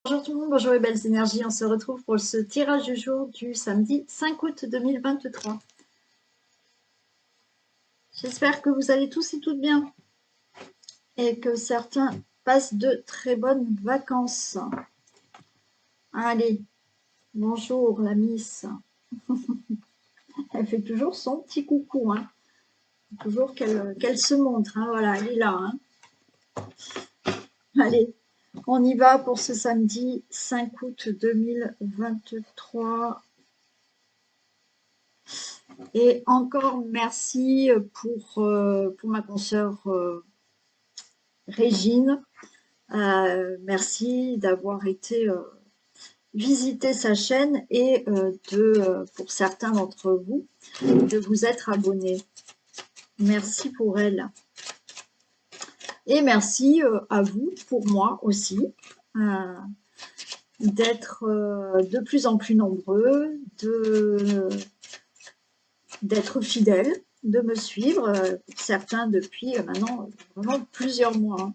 Bonjour tout le monde, bonjour les belles énergies, on se retrouve pour ce tirage du jour du samedi 5 août 2023. J'espère que vous allez tous et toutes bien et que certains passent de très bonnes vacances. Allez, bonjour la Miss. Elle fait toujours son petit coucou, hein. Toujours qu'elle se montre, hein. Voilà, elle est là. Hein. Allez, on y va pour ce samedi 5 août 2023. Et encore merci pour ma consoeur Régine. Merci d'avoir été visiter sa chaîne et pour certains d'entre vous, de vous être abonnés. Merci pour elle. Et merci à vous, pour moi aussi, d'être de plus en plus nombreux, d'être fidèles, de me suivre, certains depuis maintenant vraiment plusieurs mois.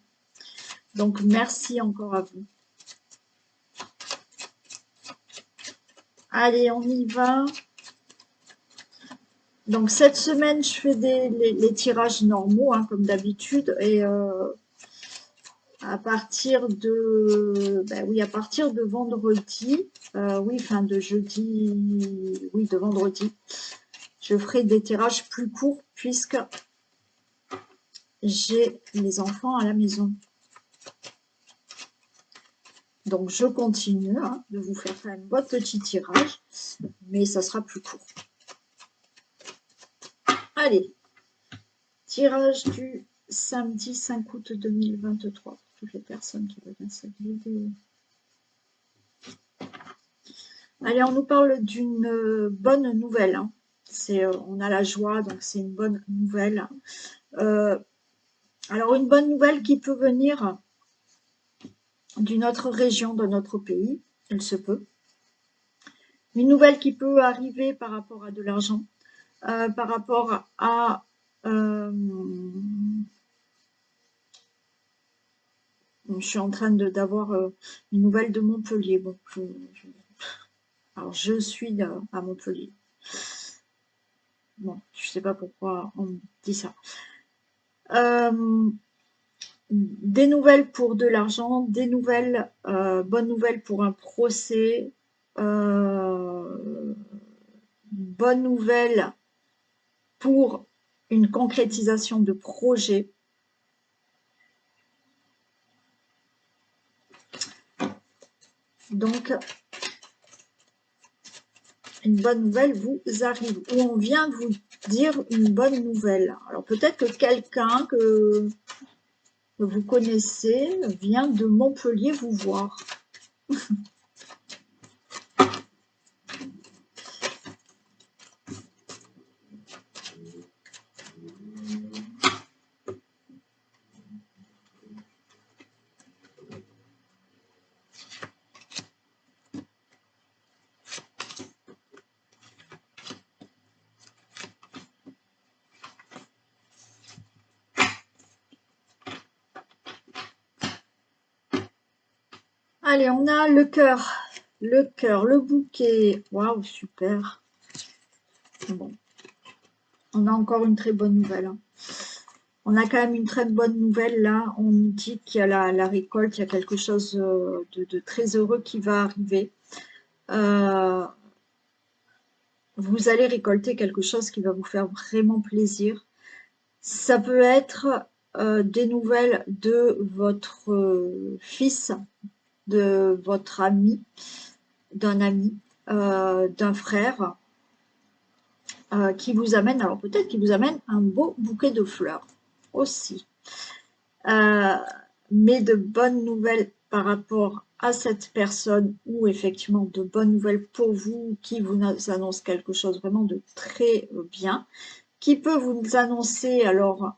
Donc merci encore à vous. Allez, on y va. Donc cette semaine, je fais les tirages normaux, hein, comme d'habitude, et à partir de, oui, à partir de vendredi, oui, enfin de jeudi, oui, de vendredi, je ferai des tirages plus courts puisque j'ai les enfants à la maison. Donc je continue hein, de vous faire quand même votre petit tirage, mais ça sera plus court. Allez, tirage du samedi 5 août 2023 pour toutes les personnes qui regardent cette vidéo. Allez, on nous parle d'une bonne nouvelle. Hein. On a la joie, donc c'est une bonne nouvelle. Alors, une bonne nouvelle qui peut venir d'une autre région de notre pays, elle se peut. Une nouvelle qui peut arriver par rapport à de l'argent, par rapport à... je suis en train d'avoir une nouvelle de Montpellier. Bon, alors, je suis à Montpellier. Bon, je ne sais pas pourquoi on me dit ça. Des nouvelles pour de l'argent, des nouvelles, bonnes nouvelles pour un procès, bonnes nouvelles pour une concrétisation de projet. Donc, une bonne nouvelle vous arrive, ou on vient vous dire une bonne nouvelle. Alors peut-être que quelqu'un que vous connaissez vient de Montpellier vous voir. Allez, on a le cœur, le bouquet. Waouh, super. Bon, on a encore une très bonne nouvelle. Hein. On a quand même une très bonne nouvelle là. On nous dit qu'il y a la récolte, il y a quelque chose de très heureux qui va arriver. Vous allez récolter quelque chose qui va vous faire vraiment plaisir. Ça peut être des nouvelles de votre fils, de votre ami, d'un ami, d'un frère, qui vous amène, alors peut-être qu'il vous amène un beau bouquet de fleurs aussi. Mais de bonnes nouvelles par rapport à cette personne ou effectivement de bonnes nouvelles pour vous qui vous annonce quelque chose vraiment de très bien, qui peut vous annoncer, alors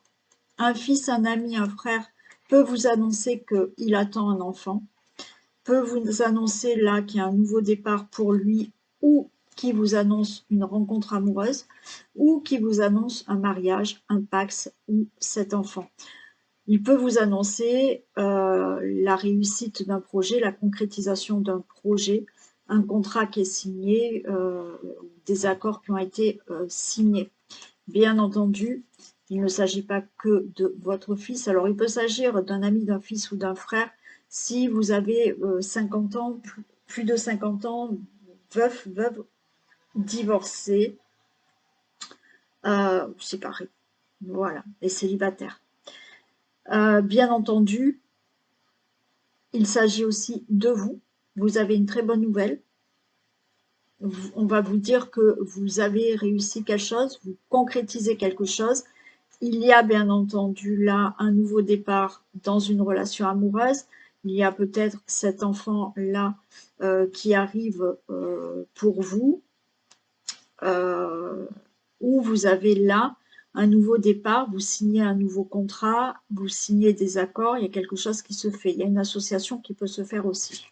un fils, un ami, un frère peut vous annoncer qu'il attend un enfant, peut vous annoncer là qu'il y a un nouveau départ pour lui ou qui vous annonce une rencontre amoureuse ou qui vous annonce un mariage, un pax ou cet enfant. Il peut vous annoncer la réussite d'un projet, la concrétisation d'un projet, un contrat qui est signé, des accords qui ont été signés. Bien entendu, il ne s'agit pas que de votre fils. Alors, il peut s'agir d'un ami, d'un fils ou d'un frère. Si vous avez 50 ans, plus de 50 ans, veuf, veuve, divorcé, séparé, voilà, et célibataire. Bien entendu, il s'agit aussi de vous. Vous avez une très bonne nouvelle. On va vous dire que vous avez réussi quelque chose, vous concrétisez quelque chose. Il y a bien entendu là un nouveau départ dans une relation amoureuse. Il y a peut-être cet enfant-là qui arrive pour vous, où vous avez là un nouveau départ, vous signez un nouveau contrat, vous signez des accords, il y a quelque chose qui se fait. Il y a une association qui peut se faire aussi.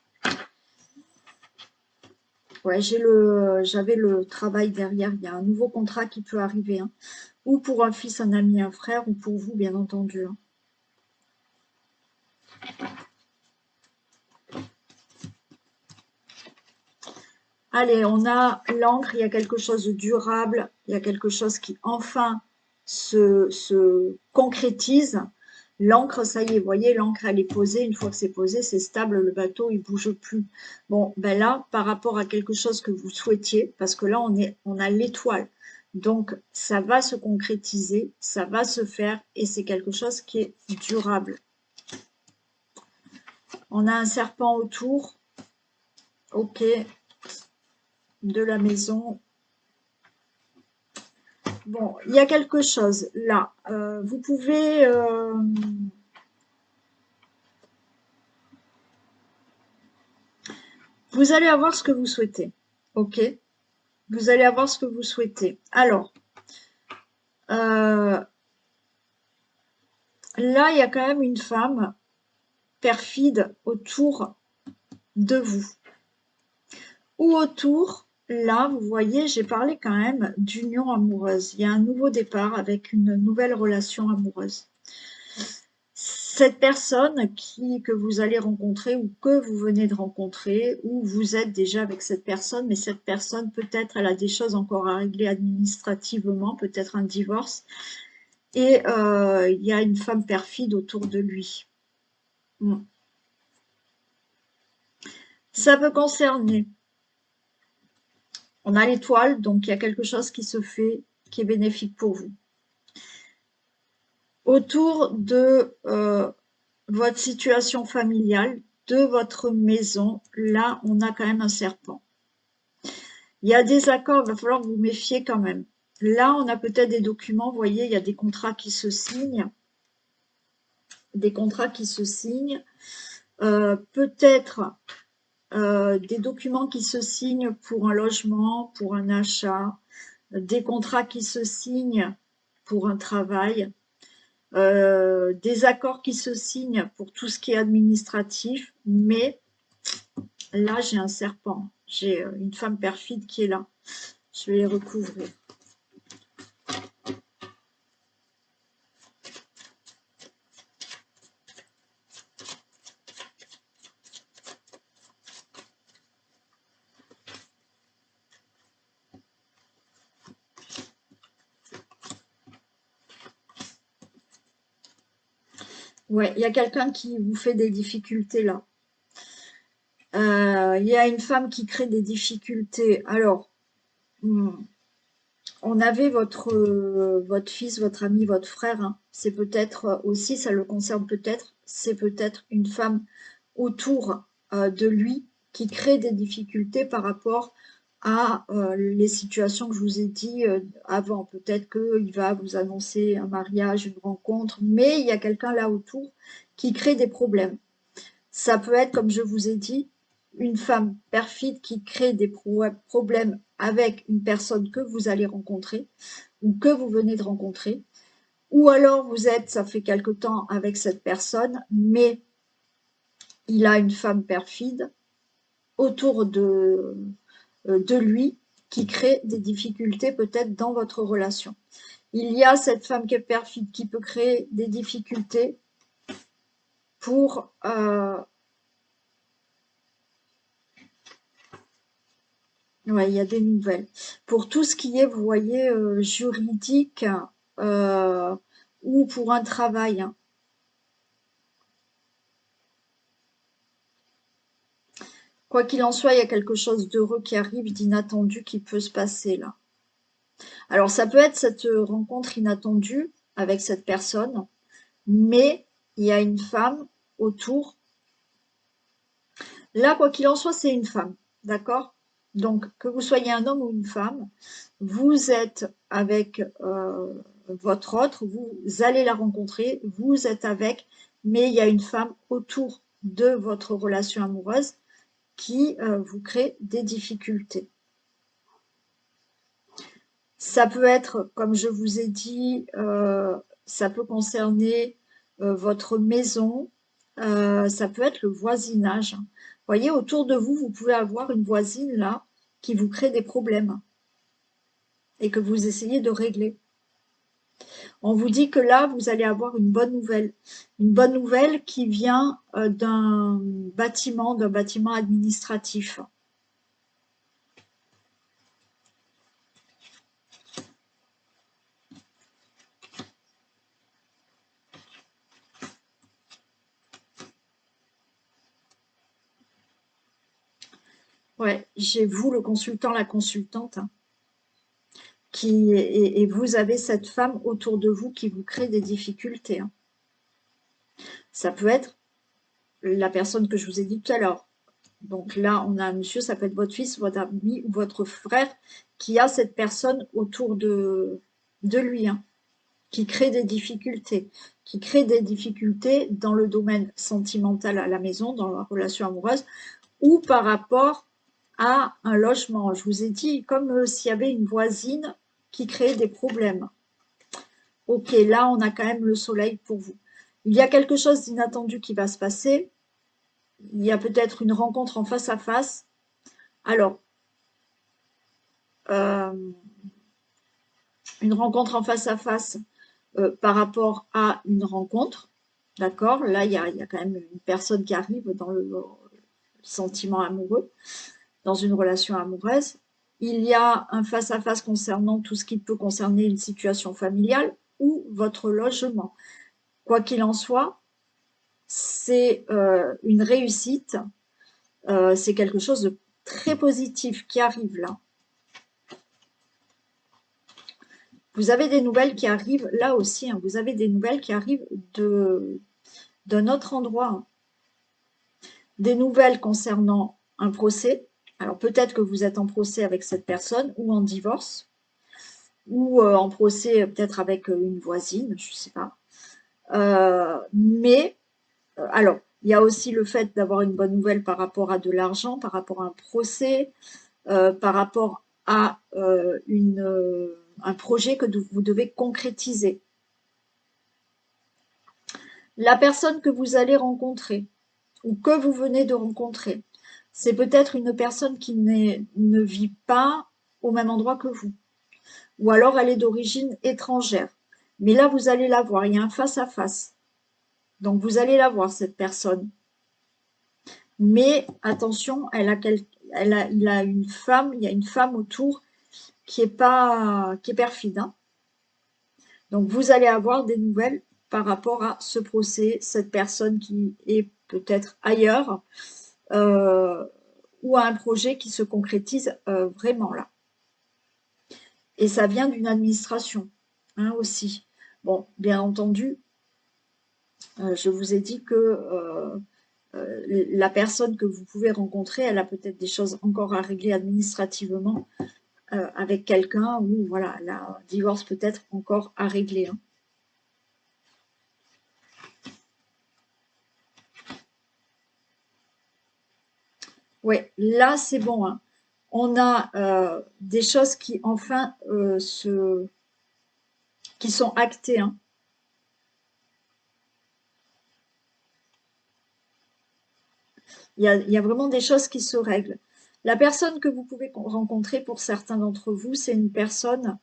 Ouais, j'avais le travail derrière. Il y a un nouveau contrat qui peut arriver, hein. Ou pour un fils, un ami, un frère, ou pour vous, bien entendu, hein. Allez, on a l'encre, il y a quelque chose de durable, il y a quelque chose qui enfin se concrétise. L'encre, ça y est, vous voyez, l'encre, elle est posée. Une fois que c'est posé, c'est stable, le bateau, il bouge plus. Bon, ben là, par rapport à quelque chose que vous souhaitiez, parce que là, on a l'étoile. Donc, ça va se concrétiser, ça va se faire, et c'est quelque chose qui est durable. On a un serpent autour, ok, de la maison. Bon, il y a quelque chose là. Vous pouvez... vous allez avoir ce que vous souhaitez. Ok? Vous allez avoir ce que vous souhaitez. Alors, là, il y a quand même une femme perfide autour de vous. Ou autour, là, vous voyez, j'ai parlé quand même d'union amoureuse. Il y a un nouveau départ avec une nouvelle relation amoureuse. Cette personne que vous allez rencontrer ou que vous venez de rencontrer, ou vous êtes déjà avec cette personne, mais cette personne, peut-être, elle a des choses encore à régler administrativement, peut-être un divorce, et il y a une femme perfide autour de lui. Ça peut concerner. On a l'étoile, donc il y a quelque chose qui se fait, qui est bénéfique pour vous. Autour de votre situation familiale, de votre maison, là, on a quand même un serpent. Il y a des accords, il va falloir vous méfier quand même. Là, on a peut-être des documents, vous voyez, il y a des contrats qui se signent. Des contrats qui se signent. Peut-être des documents qui se signent pour un logement, pour un achat, des contrats qui se signent pour un travail, des accords qui se signent pour tout ce qui est administratif, mais là, j'ai un serpent, j'ai une femme perfide qui est là. Je vais les recouvrir. Ouais, il y a quelqu'un qui vous fait des difficultés là. Il y a une femme qui crée des difficultés. Alors, on avait votre fils, votre ami, votre frère, hein. C'est peut-être aussi, ça le concerne peut-être, c'est peut-être une femme autour de lui qui crée des difficultés par rapport à les situations que je vous ai dit avant. Peut-être qu'il va vous annoncer un mariage, une rencontre, mais il y a quelqu'un là autour qui crée des problèmes. Ça peut être, comme je vous ai dit, une femme perfide qui crée des problèmes avec une personne que vous allez rencontrer ou que vous venez de rencontrer. Ou alors vous êtes, ça fait quelque temps avec cette personne, mais il a une femme perfide autour de lui qui crée des difficultés peut-être dans votre relation. Il y a cette femme qui est perfide qui peut créer des difficultés pour ouais, il y a des nouvelles. Pour tout ce qui est, vous voyez, juridique ou pour un travail, hein. Quoi qu'il en soit, il y a quelque chose d'heureux qui arrive, d'inattendu qui peut se passer là. Alors ça peut être cette rencontre inattendue avec cette personne, mais il y a une femme autour. Là, quoi qu'il en soit, c'est une femme, d'accord? Donc, que vous soyez un homme ou une femme, vous êtes avec votre autre, vous allez la rencontrer, vous êtes avec, mais il y a une femme autour de votre relation amoureuse qui vous crée des difficultés. Ça peut être, comme je vous ai dit, ça peut concerner votre maison, ça peut être le voisinage. Vous voyez, autour de vous, vous pouvez avoir une voisine là qui vous crée des problèmes et que vous essayez de régler. On vous dit que là, vous allez avoir une bonne nouvelle qui vient d'un bâtiment administratif. Ouais, j'ai vous, le consultant, la consultante, hein, et vous avez cette femme autour de vous qui vous crée des difficultés, hein. Ça peut être la personne que je vous ai dit tout à l'heure. Donc là, on a un monsieur, ça peut être votre fils, votre ami ou votre frère qui a cette personne autour de lui, hein, qui crée des difficultés, dans le domaine sentimental à la maison, dans la relation amoureuse, ou par rapport à un logement. Je vous ai dit, comme s'il y avait une voisine qui créait des problèmes. Ok, là, on a quand même le soleil pour vous. Il y a quelque chose d'inattendu qui va se passer. Il y a peut-être une rencontre en face à face. Alors, une rencontre en face à face par rapport à une rencontre. D'accord? Là, il y a quand même une personne qui arrive dans le sentiment amoureux, dans une relation amoureuse. Il y a un face à face concernant tout ce qui peut concerner une situation familiale ou votre logement. Quoi qu'il en soit, c'est une réussite, c'est quelque chose de très positif qui arrive là. Vous avez des nouvelles qui arrivent là aussi, hein, vous avez des nouvelles qui arrivent d'un autre endroit, hein. Des nouvelles concernant un procès. Alors peut-être que vous êtes en procès avec cette personne ou en divorce ou en procès peut-être avec une voisine, je ne sais pas. Mais alors, il y a aussi le fait d'avoir une bonne nouvelle par rapport à de l'argent, par rapport à un procès, par rapport à un projet que vous devez concrétiser. La personne que vous allez rencontrer ou que vous venez de rencontrer, c'est peut-être une personne qui ne vit pas au même endroit que vous. Ou alors elle est d'origine étrangère. Mais là, vous allez la voir, il y a un face-à-face. Donc vous allez la voir, cette personne. Mais attention, il y a une femme autour qui est perfide, hein. Donc vous allez avoir des nouvelles par rapport à ce procès, cette personne qui est peut-être ailleurs, ou à un projet qui se concrétise vraiment là. Et ça vient d'une administration, hein, aussi. Bon, bien entendu, je vous ai dit que la personne que vous pouvez rencontrer, elle a peut-être des choses encore à régler administrativement avec quelqu'un, ou voilà, elle a un divorce peut-être encore à régler, hein. Oui, là c'est bon, hein. On a des choses qui enfin qui sont actées, hein. Il y a vraiment des choses qui se règlent. La personne que vous pouvez rencontrer, pour certains d'entre vous, c'est une personne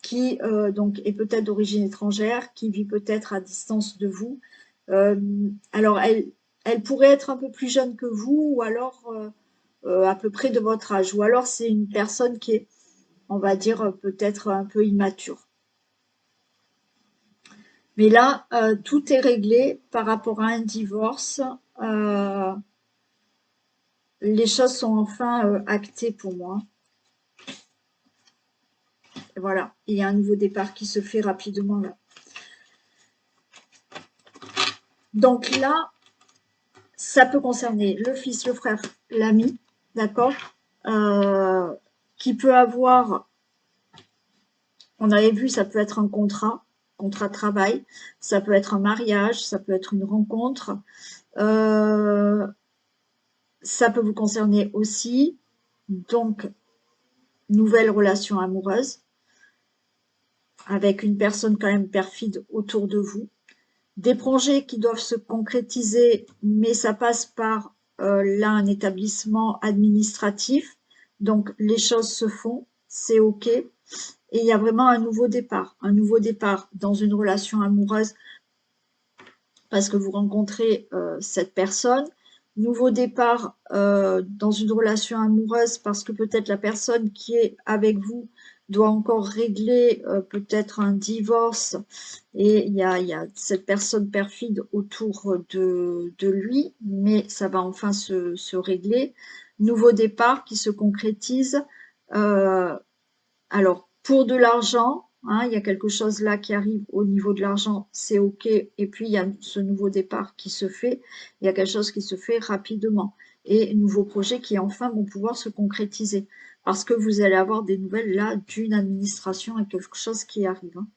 qui donc est peut-être d'origine étrangère, qui vit peut-être à distance de vous, Alors, elle pourrait être un peu plus jeune que vous, ou alors à peu près de votre âge, ou alors c'est une personne qui est, on va dire, peut-être un peu immature. Mais là, tout est réglé par rapport à un divorce. Euh, les choses sont enfin actées pour moi. Et voilà, il y a un nouveau départ qui se fait rapidement là. Donc là, ça peut concerner le fils, le frère, l'ami, d'accord, qui peut avoir, on avait vu, ça peut être un contrat de travail, ça peut être un mariage, ça peut être une rencontre, euh, ça peut vous concerner aussi, donc, nouvelle relation amoureuse, avec une personne quand même perfide autour de vous, des projets qui doivent se concrétiser, mais ça passe par là un établissement administratif, donc les choses se font, c'est ok, et il y a vraiment un nouveau départ dans une relation amoureuse parce que vous rencontrez cette personne, nouveau départ dans une relation amoureuse parce que peut-être la personne qui est avec vous doit encore régler peut-être un divorce et il y a cette personne perfide autour de lui, mais ça va enfin se régler. Nouveau départ qui se concrétise. Euh, alors, pour de l'argent, hein, il y a quelque chose là qui arrive au niveau de l'argent, c'est OK. Et puis, il y a ce nouveau départ qui se fait. Il y a quelque chose qui se fait rapidement. Et nouveaux projets qui enfin vont pouvoir se concrétiser. Parce que vous allez avoir des nouvelles là d'une administration et quelque chose qui arrive. Hein.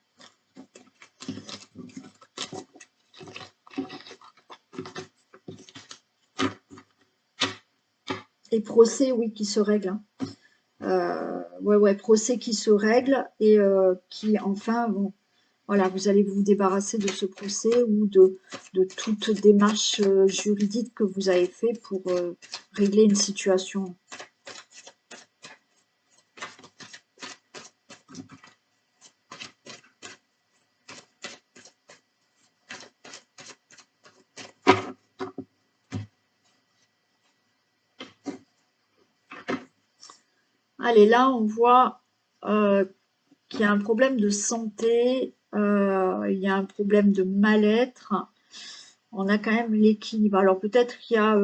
Et procès, oui, qui se règle. Hein. Ouais, procès qui se règle et qui enfin vont. Voilà, vous allez vous débarrasser de ce procès ou de toute démarche juridique que vous avez fait pour régler une situation. Allez, là, on voit qu'il y a un problème de santé, il y a un problème de mal-être. On a quand même l'équilibre. Alors peut-être qu'il y a,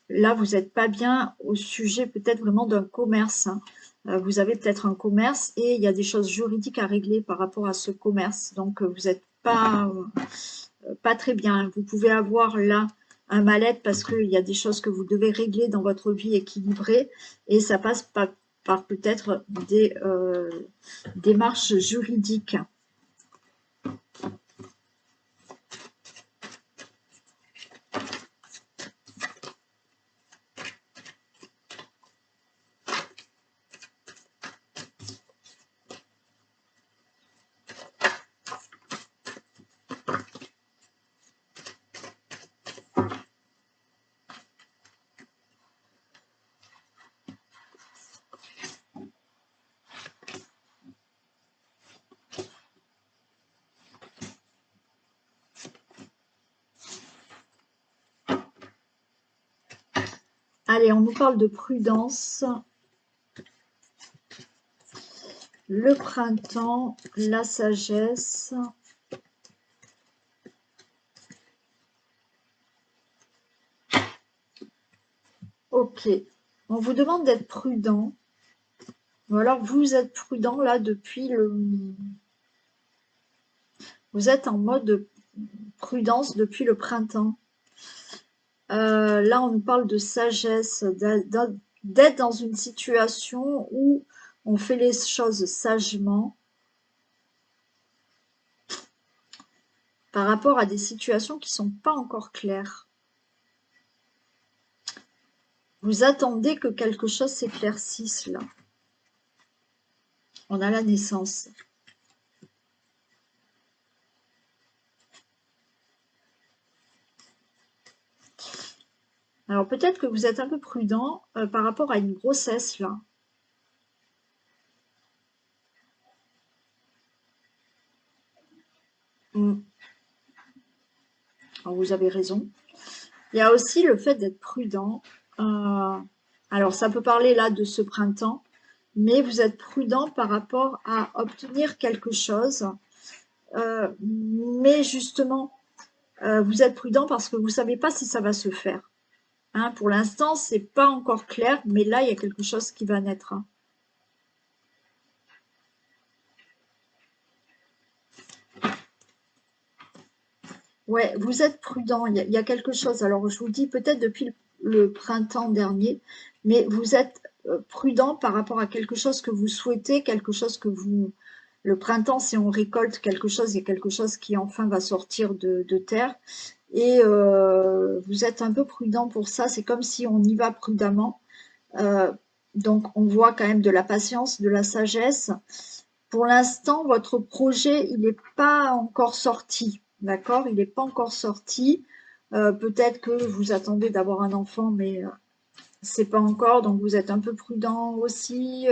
là, vous n'êtes pas bien au sujet peut-être vraiment d'un commerce. Hein. Vous avez peut-être un commerce et il y a des choses juridiques à régler par rapport à ce commerce. Donc vous n'êtes pas très bien. Vous pouvez avoir là un mal-être parce qu'il y a des choses que vous devez régler dans votre vie équilibrée et ça passe par peut-être des démarches juridiques. Allez, on nous parle de prudence. Le printemps, la sagesse. Ok. On vous demande d'être prudent. Ou alors vous êtes prudent là depuis le... Vous êtes en mode prudence depuis le printemps. Là, on nous parle de sagesse, d'être dans une situation où on fait les choses sagement par rapport à des situations qui ne sont pas encore claires. Vous attendez que quelque chose s'éclaircisse là. On a la naissance. Alors peut-être que vous êtes un peu prudent par rapport à une grossesse là. Mm. Alors, vous avez raison. Il y a aussi le fait d'être prudent. Alors, ça peut parler là de ce printemps, mais vous êtes prudent par rapport à obtenir quelque chose. Mais justement, vous êtes prudent parce que vous ne savez pas si ça va se faire. Hein, pour l'instant, c'est pas encore clair, mais là, il y a quelque chose qui va naître. Hein. Ouais, vous êtes prudent, il y a quelque chose. Alors, je vous dis peut-être depuis le printemps dernier, mais vous êtes prudent par rapport à quelque chose que vous souhaitez, quelque chose que vous... Le printemps, si on récolte quelque chose, il y a quelque chose qui enfin va sortir de terre. Et vous êtes un peu prudent pour ça. C'est comme si on y va prudemment. Donc, on voit quand même de la patience, de la sagesse. Pour l'instant, votre projet, il n'est pas encore sorti. D'accord? Il n'est pas encore sorti. Peut-être que vous attendez d'avoir un enfant, mais c'est pas encore. Donc, vous êtes un peu prudent aussi.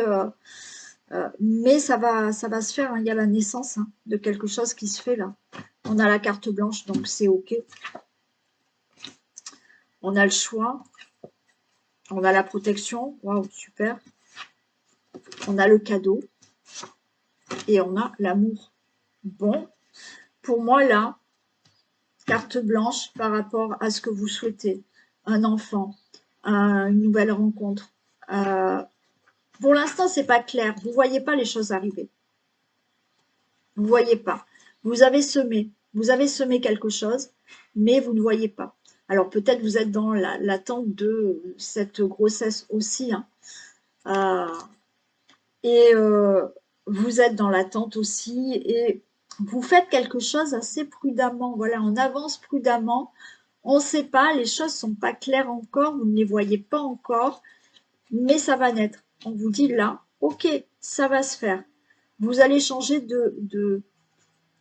Mais ça va se faire. Hein. Il y a la naissance hein, de quelque chose qui se fait là. On a la carte blanche, donc c'est OK. On a le choix. On a la protection. Waouh, super. On a le cadeau. Et on a l'amour. Bon, pour moi là, carte blanche par rapport à ce que vous souhaitez. Un enfant, une nouvelle rencontre. Pour l'instant, c'est pas clair. Vous voyez pas les choses arriver. Vous voyez pas. Vous avez semé quelque chose, mais vous ne voyez pas. Alors peut-être vous êtes dans l'attente de cette grossesse aussi. Hein. Vous êtes dans l'attente aussi et vous faites quelque chose assez prudemment. Voilà, on avance prudemment. On ne sait pas, les choses ne sont pas claires encore, vous ne les voyez pas encore, mais ça va naître. On vous dit là, ok, ça va se faire. Vous allez changer de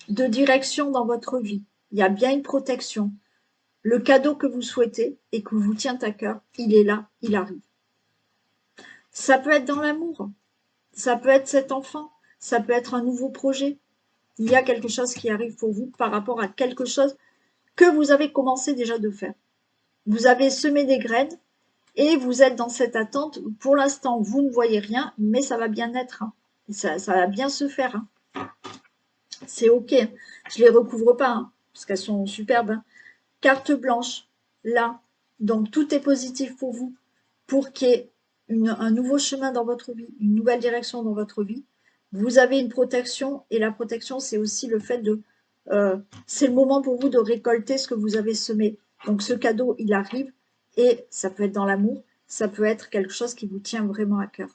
direction dans votre vie. Il y a bien une protection. Le cadeau que vous souhaitez et que vous tient à cœur, il est là, il arrive. Ça peut être dans l'amour, ça peut être cet enfant, ça peut être un nouveau projet. Il y a quelque chose qui arrive pour vous par rapport à quelque chose que vous avez commencé déjà de faire. Vous avez semé des graines et vous êtes dans cette attente. Pour l'instant, vous ne voyez rien, mais ça va bien être. Hein. Ça va bien se faire. Hein. C'est OK. Je ne les recouvre pas hein, parce qu'elles sont superbes. Hein. Carte blanche, là. Donc, tout est positif pour vous pour qu'il y ait un nouveau chemin dans votre vie, une nouvelle direction dans votre vie. Vous avez une protection et la protection, c'est aussi le fait de... c'est le moment pour vous de récolter ce que vous avez semé. Donc, ce cadeau, il arrive et ça peut être dans l'amour, ça peut être quelque chose qui vous tient vraiment à cœur.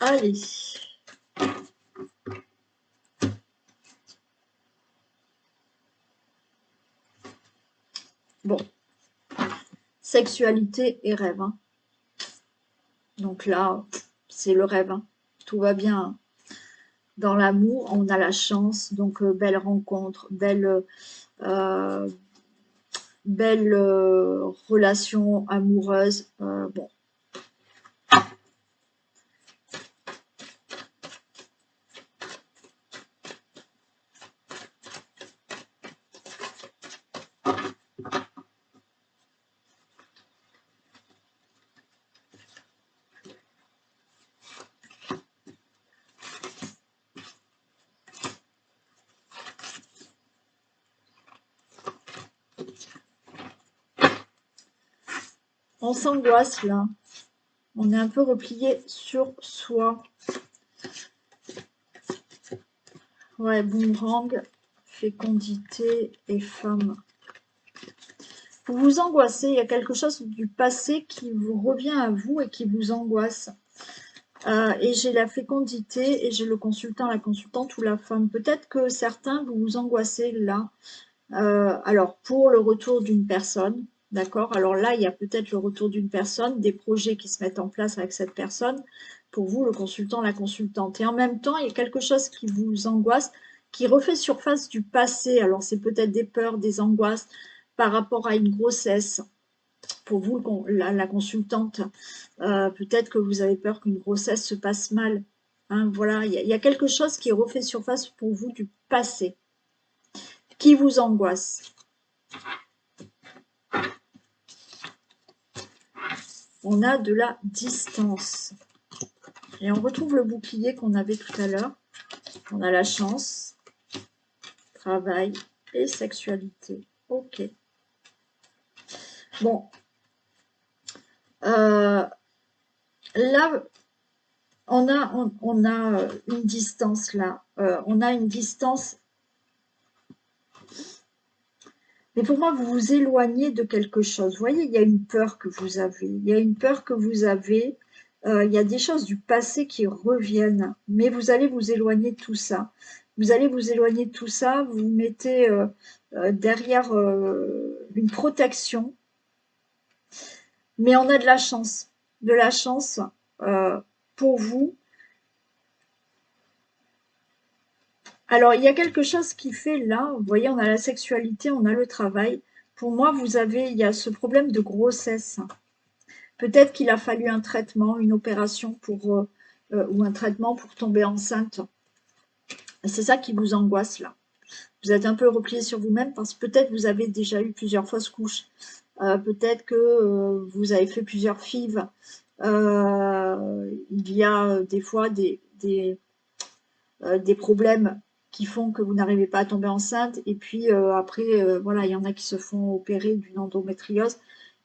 Allez. Bon. Sexualité et rêve. Hein. Donc là, c'est le rêve. Hein. Tout va bien. Hein. Dans l'amour, on a la chance. Donc, belle rencontre, belle relation amoureuse. Bon. On s'angoisse là. On est un peu replié sur soi. Ouais, boomerang, fécondité et femme. Vous vous angoissez, il y a quelque chose du passé qui vous revient à vous et qui vous angoisse. Et j'ai la fécondité et j'ai le consultant, la consultante ou la femme. Peut-être que certains, vous vous angoissez là. Alors, pour le retour d'une personne, d'accord? Alors là, il y a peut-être le retour d'une personne, des projets qui se mettent en place avec cette personne. pour vous, le consultant, la consultante. Et en même temps, il y a quelque chose qui vous angoisse, qui refait surface du passé. Alors, c'est peut-être des peurs, des angoisses par rapport à une grossesse. Pour vous, la consultante, peut-être que vous avez peur qu'une grossesse se passe mal. Hein, voilà, il y a quelque chose qui refait surface pour vous du passé, qui vous angoisse. On a de la distance. Et on retrouve le bouclier qu'on avait tout à l'heure. On a la chance, travail et sexualité. Ok. Bon. Là, on a une distance là. On a une distance. Mais pour moi, vous vous éloignez de quelque chose. Vous voyez, il y a une peur que vous avez. Il y a une peur que vous avez. Il y a des choses du passé qui reviennent. Mais vous allez vous éloigner de tout ça. Vous allez vous éloigner de tout ça. Vous vous mettez derrière une protection. Mais on a de la chance. De la chance pour vous. Alors, il y a quelque chose qui fait là, vous voyez, on a la sexualité, on a le travail. Pour moi, il y a ce problème de grossesse. Peut-être qu'il a fallu un traitement, une opération ou un traitement pour tomber enceinte. C'est ça qui vous angoisse là. Vous êtes un peu replié sur vous-même parce que peut-être vous avez déjà eu plusieurs fausses couches. Peut-être que vous avez fait plusieurs FIV. Il y a des fois des problèmes qui font que vous n'arrivez pas à tomber enceinte. Et puis après, voilà, il y en a qui se font opérer d'une endométriose.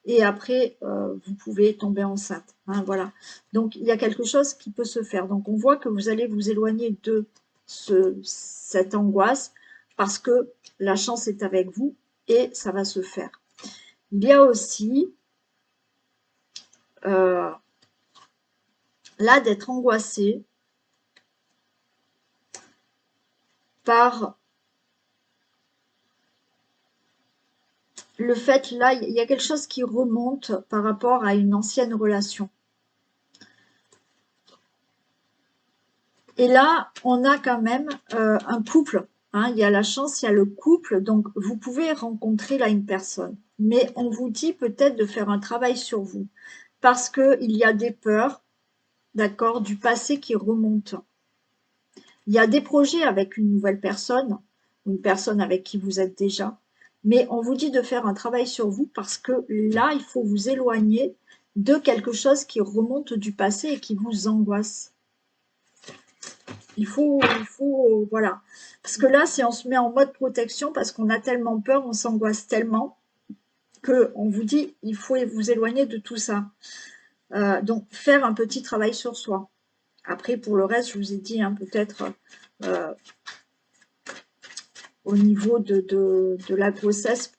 Et après, vous pouvez tomber enceinte. Hein, voilà. Donc, il y a quelque chose qui peut se faire. Donc, on voit que vous allez vous éloigner de cette angoisse parce que la chance est avec vous et ça va se faire. Il y a aussi là d'être angoissé par le fait, là, il y a quelque chose qui remonte par rapport à une ancienne relation. Et là, on a quand même un couple. Hein, il y a la chance, il y a le couple. Donc, vous pouvez rencontrer là une personne. Mais on vous dit peut-être de faire un travail sur vous. Parce qu'il y a des peurs, d'accord, du passé qui remontent. Il y a des projets avec une nouvelle personne, une personne avec qui vous êtes déjà. Mais on vous dit de faire un travail sur vous parce que là, il faut vous éloigner de quelque chose qui remonte du passé et qui vous angoisse. Il faut, voilà. Parce que là, si on se met en mode protection, parce qu'on a tellement peur, on s'angoisse tellement, qu'on vous dit, il faut vous éloigner de tout ça. Donc, faire un petit travail sur soi. Après, pour le reste, je vous ai dit, hein, peut-être au niveau de la grossesse,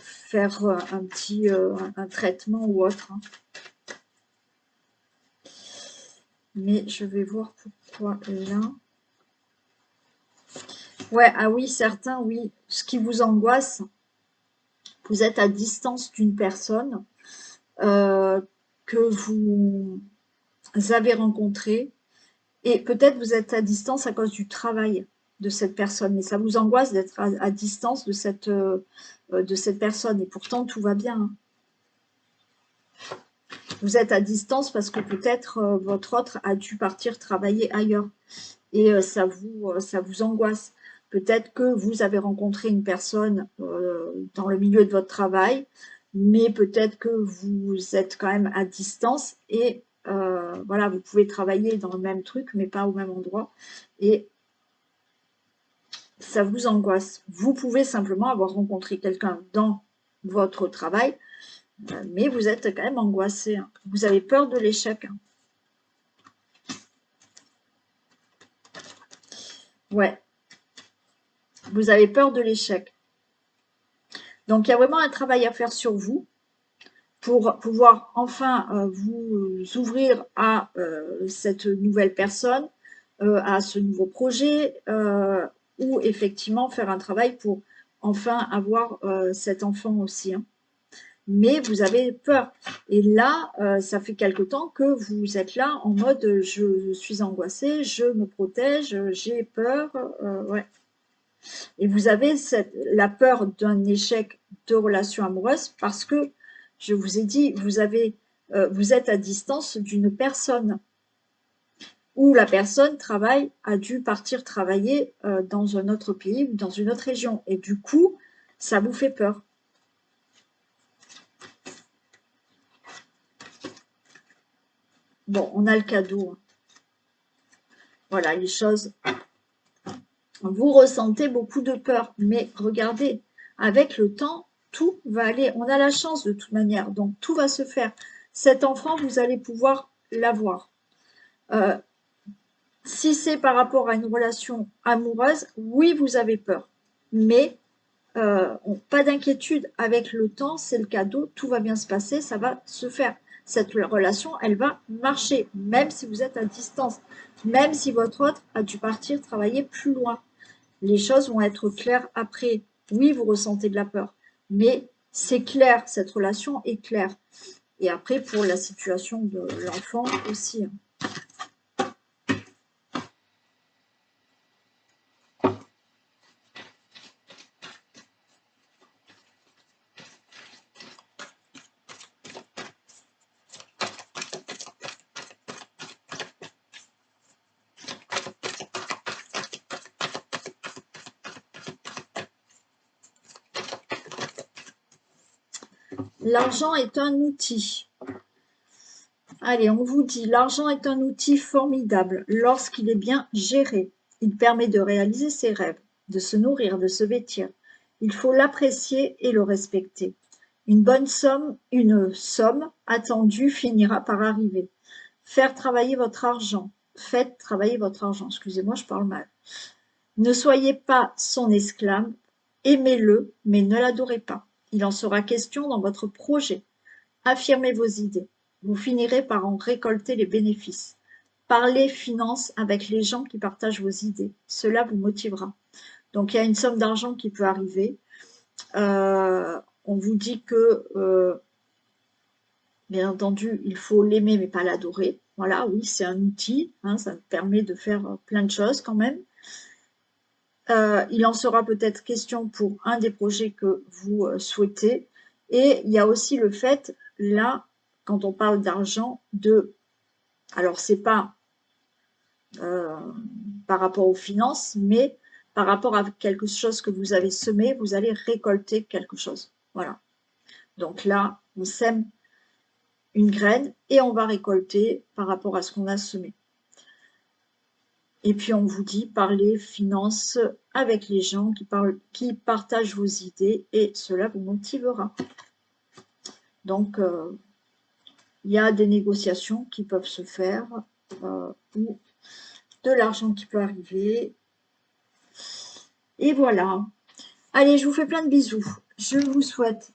faire un traitement ou autre. Hein. Mais je vais voir pourquoi là. Ouais, ah oui, certains, oui. Ce qui vous angoisse, vous êtes à distance d'une personne que vous avez rencontrée et peut-être vous êtes à distance à cause du travail de cette personne. Mais ça vous angoisse d'être à distance de cette personne et pourtant tout va bien. Hein. Vous êtes à distance parce que peut-être votre autre a dû partir travailler ailleurs et ça vous angoisse. Peut-être que vous avez rencontré une personne dans le milieu de votre travail, mais peut-être que vous êtes quand même à distance et voilà, vous pouvez travailler dans le même truc, mais pas au même endroit. Et ça vous angoisse. Vous pouvez simplement avoir rencontré quelqu'un dans votre travail, mais vous êtes quand même angoissé. Hein. Vous avez peur de l'échec. Hein. Ouais. Vous avez peur de l'échec. Donc, il y a vraiment un travail à faire sur vous pour pouvoir enfin vous ouvrir à cette nouvelle personne, à ce nouveau projet, ou effectivement faire un travail pour enfin avoir cet enfant aussi. Hein. mais vous avez peur. Et là, ça fait quelque temps que vous êtes là en mode je suis angoissée, je me protège, j'ai peur. Ouais. Et vous avez la peur d'un échec de relation amoureuse parce que, je vous ai dit, vous êtes à distance d'une personne où la personne a dû partir travailler dans un autre pays ou dans une autre région. Et du coup, ça vous fait peur. Bon, on a le cadeau. Voilà, les choses. Vous ressentez beaucoup de peur, mais regardez, avec le temps, tout va aller. On a la chance de toute manière, donc tout va se faire. Cet enfant, vous allez pouvoir l'avoir. Si c'est par rapport à une relation amoureuse, oui, vous avez peur, mais pas d'inquiétude. Avec le temps, c'est le cadeau, tout va bien se passer, ça va se faire. Cette relation, elle va marcher, même si vous êtes à distance, même si votre autre a dû partir travailler plus loin. Les choses vont être claires après. Oui, vous ressentez de la peur, mais c'est clair, cette relation est claire. Et après, pour la situation de l'enfant aussi. L'argent est un outil. Allez, on vous dit, l'argent est un outil formidable lorsqu'il est bien géré. Il permet de réaliser ses rêves, de se nourrir, de se vêtir. Il faut l'apprécier et le respecter. Une somme attendue finira par arriver. Faites travailler votre argent. Excusez-moi, je parle mal. Ne soyez pas son esclave. Aimez-le, mais ne l'adorez pas. Il en sera question dans votre projet. Affirmez vos idées. Vous finirez par en récolter les bénéfices. Parlez finances avec les gens qui partagent vos idées. Cela vous motivera. Donc, il y a une somme d'argent qui peut arriver. On vous dit que, bien entendu, il faut l'aimer mais pas l'adorer. Voilà, oui, c'est un outil. Hein, ça permet de faire plein de choses quand même. Il en sera peut-être question pour un des projets que vous souhaitez. Et il y a aussi le fait, là, quand on parle d'argent, alors c'est pas par rapport aux finances, mais par rapport à quelque chose que vous avez semé, vous allez récolter quelque chose. Voilà. Donc là, on sème une graine et on va récolter par rapport à ce qu'on a semé. Et puis on vous dit, parlez finances avec les gens qui partagent vos idées et cela vous motivera. Donc, il y a des négociations qui peuvent se faire ou de l'argent qui peut arriver. Et voilà. Allez, je vous fais plein de bisous. Je vous souhaite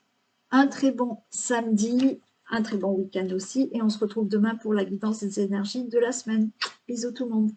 un très bon samedi, un très bon week-end aussi. Et on se retrouve demain pour la guidance des énergies de la semaine. Bisous tout le monde.